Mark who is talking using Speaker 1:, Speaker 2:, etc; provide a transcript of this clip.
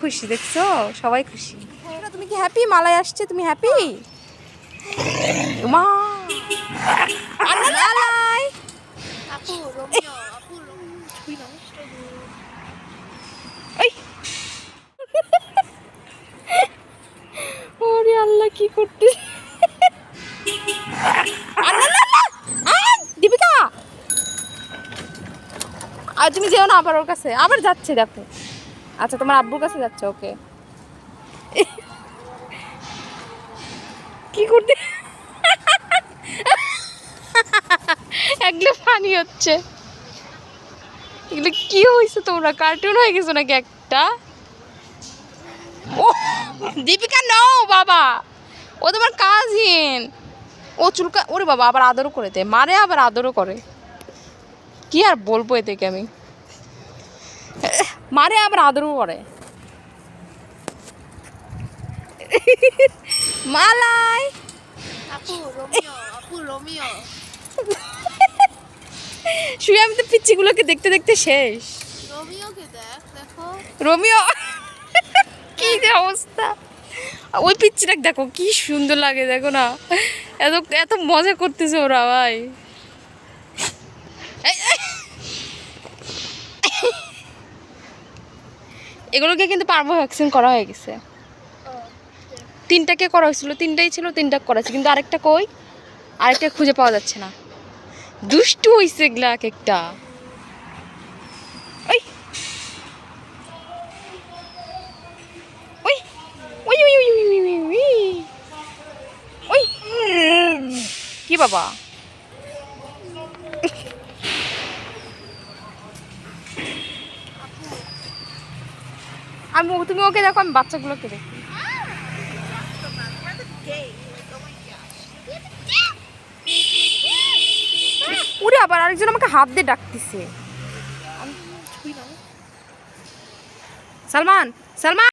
Speaker 1: খুশি দেখছো, সবাই খুশি। তুমি কি হ্যাপি? মালাই আসছে, তুমি হ্যাপি? মা মালাই
Speaker 2: আপু রোমিও, আপু রোমিও
Speaker 1: ওই ওরে আল্লাহ, কি করতে দীপিকা, আর তুমি যেও না আবার ওর কাছে, আবার যাচ্ছে দেখো। আচ্ছা, তোমার আব্বুর কাছে যাচ্ছে। ওকে, কি করতে এগুলো ফানি হচ্ছে। এগুলো কি হয়েছে? তোমরা কার্টুন হয়ে গেছো নাকি একটা? ও দীপিকা নাও বাবা, ও তোমার কাজিন। ও চুলকা, ওরে বাবা, আবার আদরও করে দেয়, মারে আবার আদরও করে। কি আর বলবো এ থেকে আমি, মারে আবার আদরও করে। মালাই
Speaker 2: আপু রোমিও, আপু রোমিও
Speaker 1: শুয়ে আমি তো পিচ্চিগুলোকে দেখতে দেখতে শেষ।
Speaker 2: রোমিওকে দেখো
Speaker 1: রোমিও কি যে অবস্থা, ওই পিচ্চিটা দেখো কি সুন্দর লাগে, দেখো না, এত এত মজা করতেছে ওরা ভাই। এগুলোকে কিন্তু পারবো ভ্যাকসিন করা হয়ে গেছে। তিনটাকে করা হয়েছিল, তিনটাই ছিল, তিনটা করেছে, কিন্তু আরেকটা কই, আরেকটা খুঁজে পাওয়া যাচ্ছে না। দুষ্টু হয়েছে এগুলা এক একটা। ওই ওই ওই ওই ওই ওই ওই ওই কি বাবা, আমি তুমি ওকে দেখো, আমি বাচ্চাগুলোকে দেখি। উড়ে আবার আরেকজন আমাকে হাত দিয়ে ডাকতেছে। সালমান, সালমান।